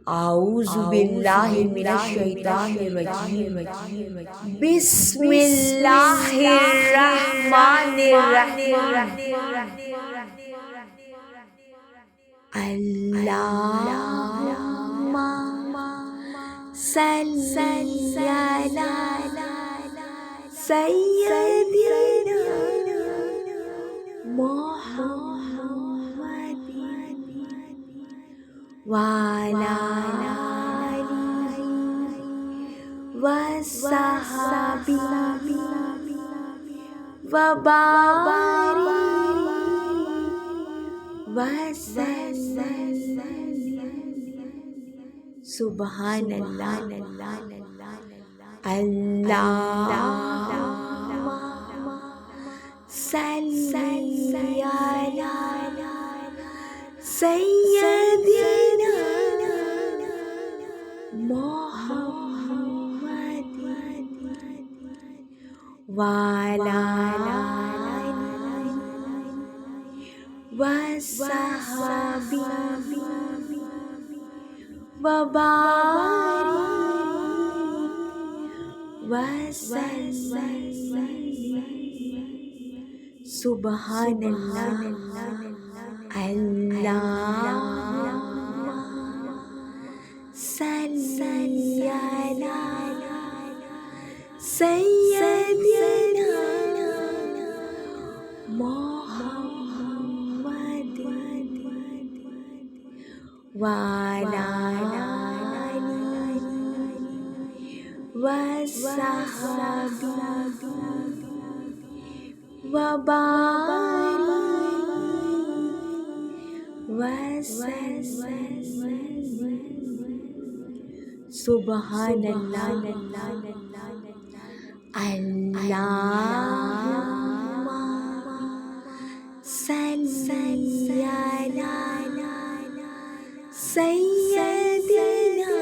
اعوذ باللہ من الشیطان الرجیم، بسم اللہ الرحمن الرحیم، اللہم صلی علی سیدنا محمد وعلی آلہ وصحبہ وبارک وسلم۔ سبحان اللہ۔ اللہم صلی علی سیدنا محمد وعلی آلہ وصحبہ وبارک وسلم۔ سبحان اللہ۔ اللہم صلی علی سیدنا محمد وعلی آلہ وصحبہ وبارک وسلم۔ سبحان اللہ۔ اللہم صلی علی سیدنا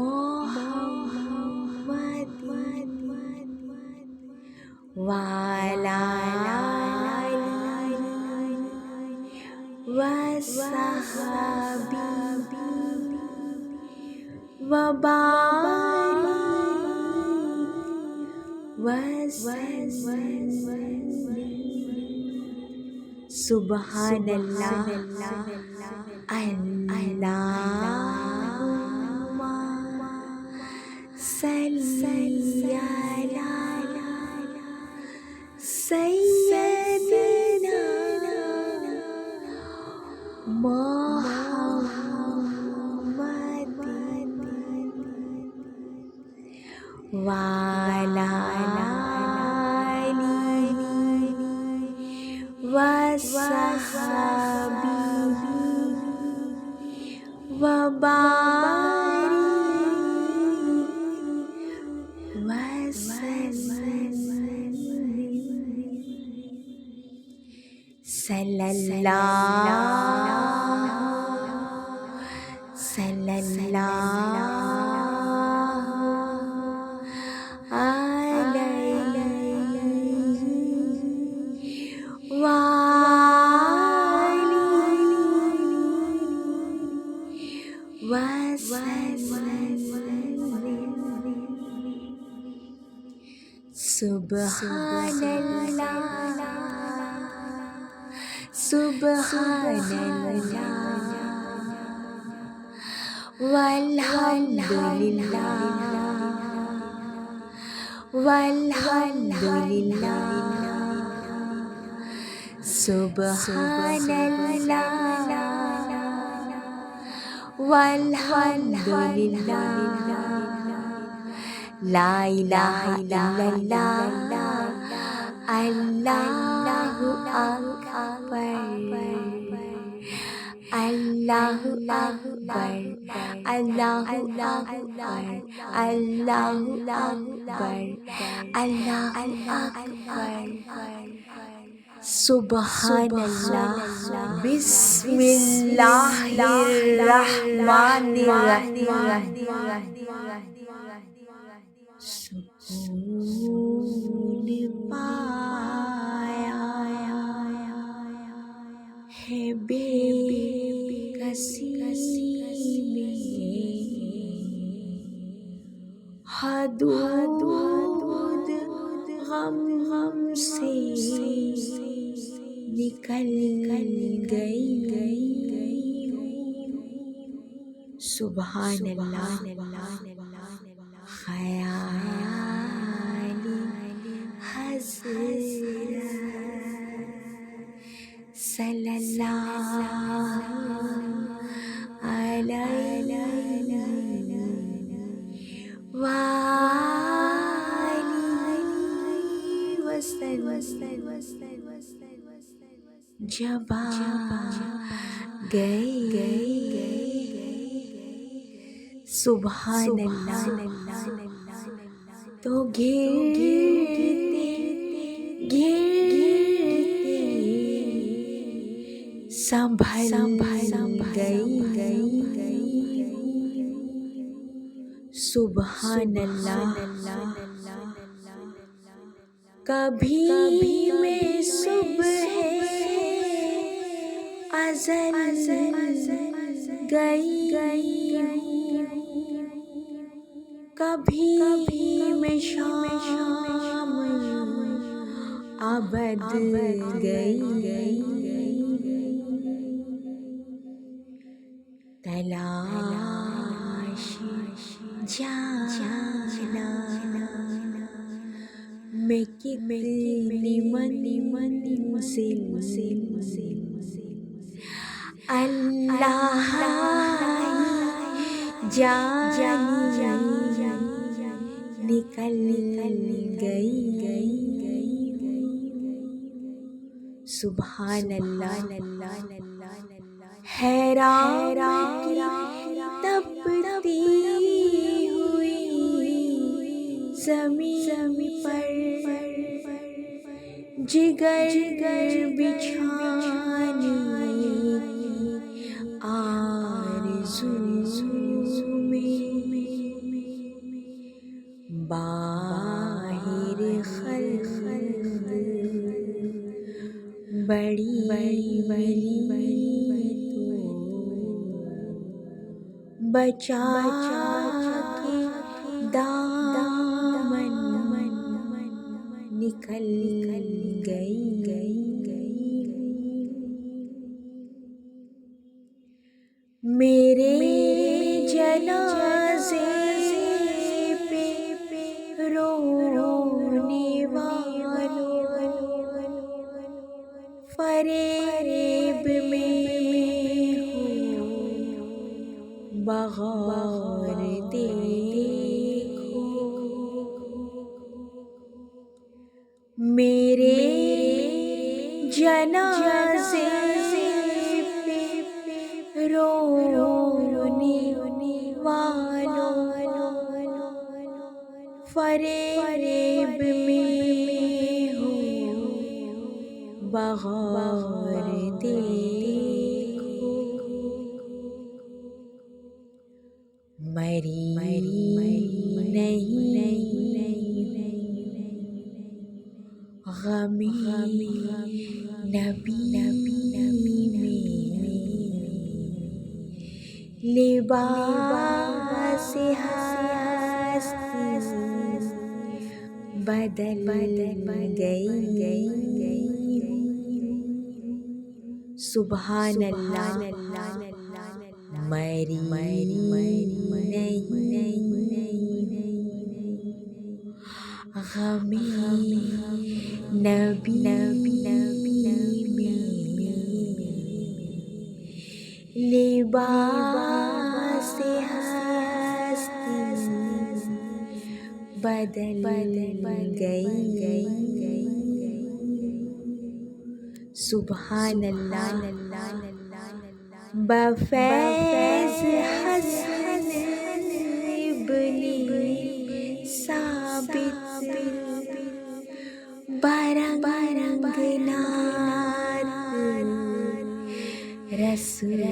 محمد وعلی آلہ وصحبہ وبارک وسلم۔ سبحان اللہ۔ اللہم صلی علی سیدنا محمد وعلی آلہ وصحبہ وبارک وسلم۔ صلی اللہ علیہ وآلہ وسلم۔ سبحان اللہ، سبحان اللہ، والحمد للہ، والحمد للہ۔ سبحان اللہ، والحمد للہ، لا الہ الا اللہ، اللہ اکبر، اللہ اکبر، اللہ اکبر، اللہ اکبر، اللہ اکبر۔ سبحان اللہ۔ بسم اللہ الرحمن الرحیم۔ سکون پایا ہے بے کسی حدود غم سے نکل گئی. سبحان اللہ. خیالی حضرت صلی اللہ علیہ وآلہ وسلم جب آ گئے. سبحان اللہ. تو گرتے سنبھل گئی. سبحان اللہ. کبھی میں صبح ازل گئی، کبھی میں شام ابد گئی. تلاش جانا میں کتنی منزل اللہ جانے نکل گئی. سبحان اللہ. حیران تپتی ہوئی زمین پر جگر بچھانے آرزو میں باہر خلق بڑی بچا کے دامن نکل گئی. میرے جنازے پہ رونے والوں فریب میں بغور دیکھو. میرے جنازے پہ رونے والوں فریب میں ہو بغور دیکھو. مری نہیں غمی نبی میں لباس ہستی بدل گئی. سبحان اللہ. مری نہیں غمی نبی میں لباس ہستی بدل گئی. سبحان اللہ. بفیض حسن ابن ثابت برنگ نات رسول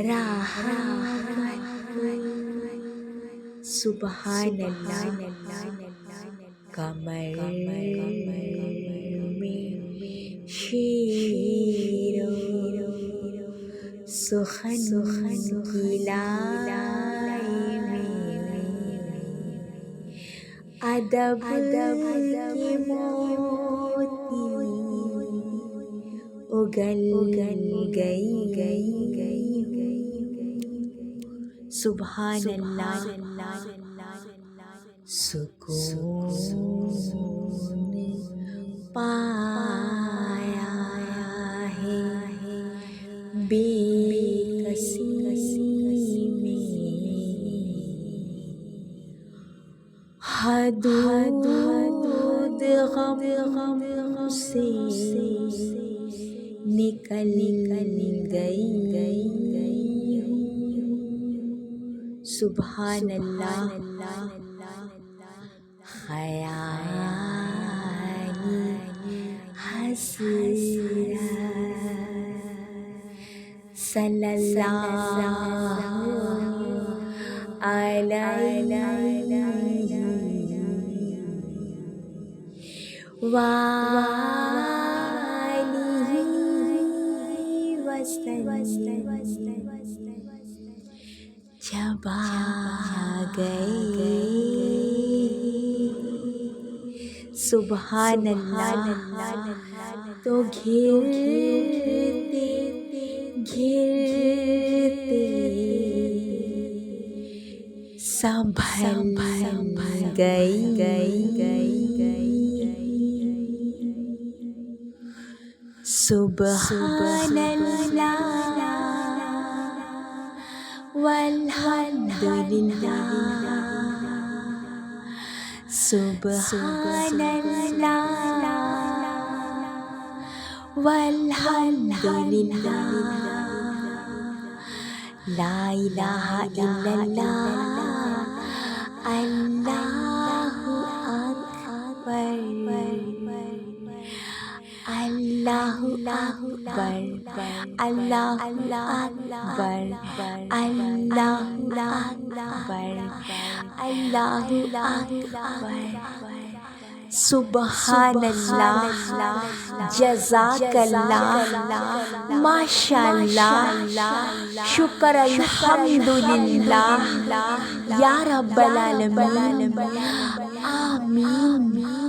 رحمت. سبحان اللہ. کمر میں شیر سخن کی لائے میں ادب کے موتی اگل گئی. سبحان اللہ. سکون پایا ہے بے کسی میں، حدود غم سے نکل گئی. سبحان اللہ. خیالی حسرت صلی اللہ علیہ وآلہ وسلم جب آ گئے. سبحان اللہ. تو گھرتے سنبھل گئی. سبحان اللہ والحمد للہ. سبحان اللہ والحمد للہ. لا الہ الا اللہ. اللہ اکبر. اللہ اکبر. اللہ اکبر. اللہ اکبر. اللہ اکبر. سبحان اللہ. جزاک اللہ. ماشاء اللہ. شکر الحمدللہ یا رب العالمین. آمین.